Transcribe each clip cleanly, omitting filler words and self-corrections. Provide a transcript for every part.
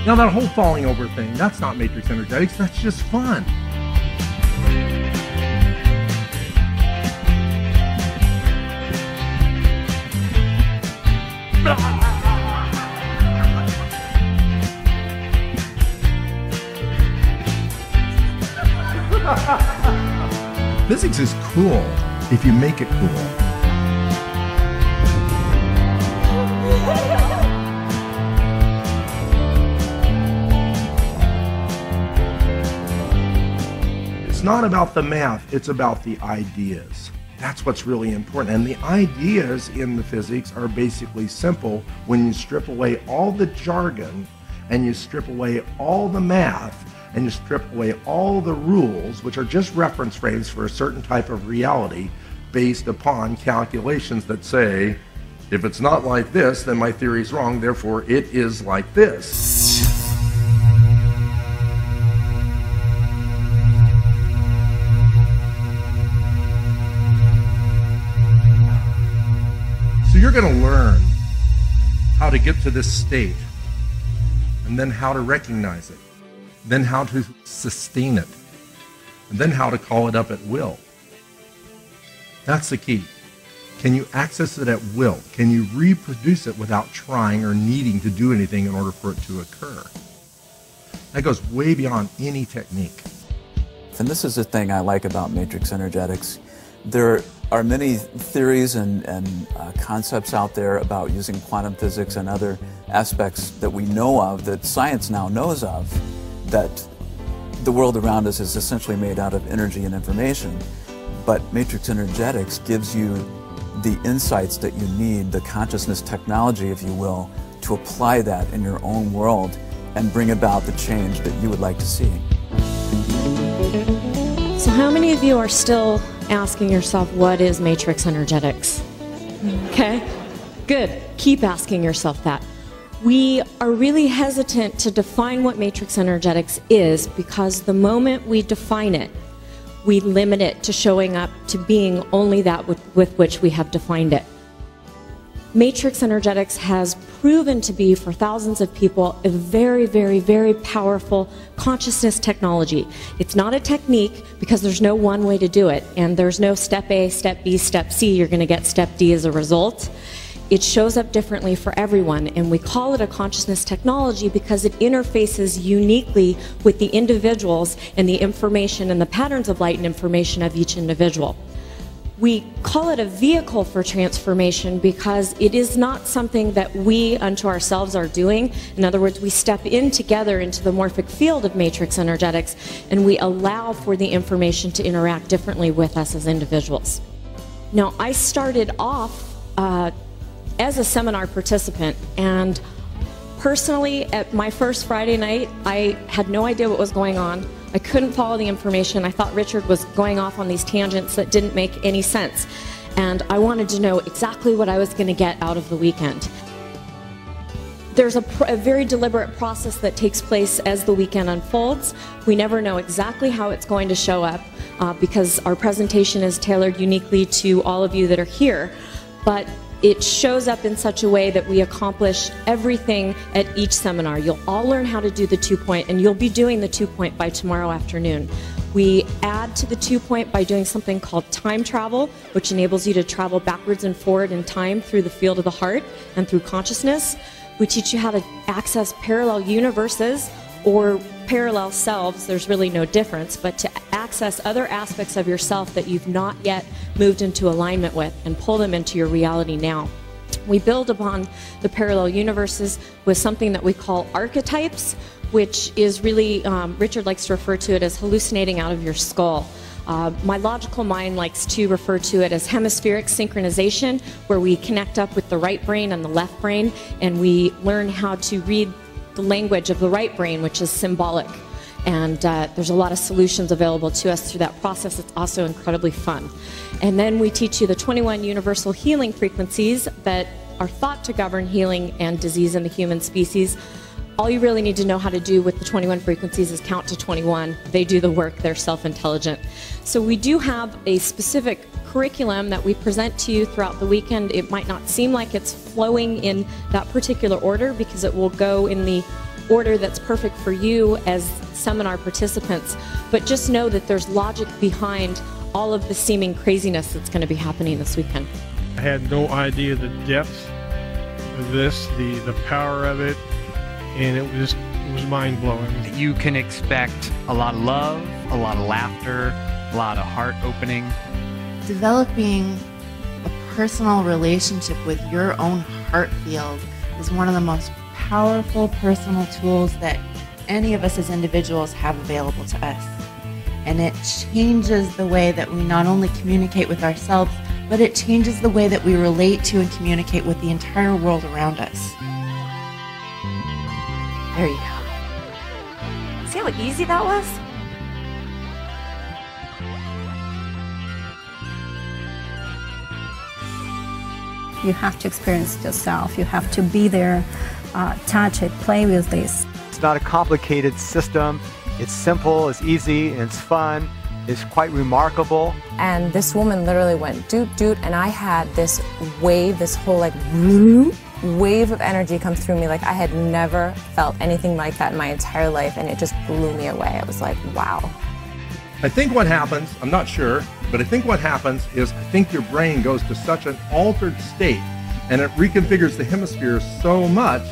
Now that whole falling over thing, that's not matrix energetics, that's just fun. Physics is cool if you make it cool. It's not about the math, it's about the ideas. That's what's really important. And the ideas in the physics are basically simple when you strip away all the jargon and you strip away all the math and you strip away all the rules, which are just reference frames for a certain type of reality based upon calculations that say, if it's not like this, then my theory is wrong, therefore it is like this. So you're going to learn how to get to this state, and then how to recognize it, then how to sustain it, and then how to call it up at will. That's the key. Can you access it at will? Can you reproduce it without trying or needing to do anything in order for it to occur? That goes way beyond any technique. And this is the thing I like about matrix energetics. There are many theories and concepts out there about using quantum physics and other aspects that we know of, that science now knows of, that the world around us is essentially made out of energy and information. But matrix energetics gives you the insights that you need, the consciousness technology, if you will, to apply that in your own world and bring about the change that you would like to see. So how many of you are still asking yourself, what is matrix energetics? Okay, good. Keep asking yourself that. We are really hesitant to define what matrix energetics is because the moment we define it, we limit it to showing up to being only that with which we have defined it. Matrix energetics has proven to be, for thousands of people, a very, very, very powerful consciousness technology. It's not a technique because there's no one way to do it, and there's no step A, step B, step C. You're going to get step D as a result. It shows up differently for everyone, and we call it a consciousness technology because it interfaces uniquely with the individuals and the information and the patterns of light and information of each individual. We call it a vehicle for transformation because it is not something that we unto ourselves are doing. In other words, we step in together into the morphic field of matrix energetics and we allow for the information to interact differently with us as individuals. Now, I started off as a seminar participant, and personally at my first Friday night, I had no idea what was going on. I couldn't follow the information. I thought Richard was going off on these tangents that didn't make any sense. And I wanted to know exactly what I was going to get out of the weekend. There's a very deliberate process that takes place as the weekend unfolds. We never know exactly how it's going to show up because our presentation is tailored uniquely to all of you that are here. But it shows up in such a way that we accomplish everything at each seminar. You'll all learn how to do the 2-point, and you'll be doing the 2-point by tomorrow afternoon. We add to the 2-point by doing something called time travel, which enables you to travel backwards and forward in time through the field of the heart and through consciousness. We teach you how to access parallel universes or parallel selves. There's really no difference, but to access other aspects of yourself that you've not yet moved into alignment with and pull them into your reality now. We build upon the parallel universes with something that we call archetypes, which is really, Richard likes to refer to it as hallucinating out of your skull. My logical mind likes to refer to it as hemispheric synchronization, where we connect up with the right brain and the left brain, and we learn how to read the language of the right brain, which is symbolic. And there's a lot of solutions available to us through that process. It's also incredibly fun. And then we teach you the 21 universal healing frequencies that are thought to govern healing and disease in the human species. All you really need to know how to do with the 21 frequencies is count to 21. They do the work. They're self-intelligent. So we do have a specific curriculum that we present to you throughout the weekend. It might not seem like it's flowing in that particular order because it will go in the order that's perfect for you as seminar participants, but just know that there's logic behind all of the seeming craziness that's going to be happening this weekend. I had no idea the depth of this, the power of it, and it was mind-blowing. You can expect a lot of love, a lot of laughter, a lot of heart opening. Developing a personal relationship with your own heart field is one of the most powerful personal tools that any of us as individuals have available to us. And it changes the way that we not only communicate with ourselves, but it changes the way that we relate to and communicate with the entire world around us. There you go. See how easy that was? You have to experience it yourself. You have to be there, touch it, play with this. It's not a complicated system. It's simple, it's easy, and it's fun. It's quite remarkable. And this woman literally went doot doot, and I had this wave, this whole like wave of energy come through me like I had never felt anything like that in my entire life, and it just blew me away. I was like, wow. I think what happens, I'm not sure, but I think what happens is I think your brain goes to such an altered state and it reconfigures the hemispheres so much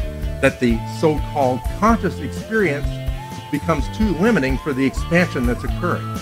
that the so-called conscious experience becomes too limiting for the expansion that's occurring.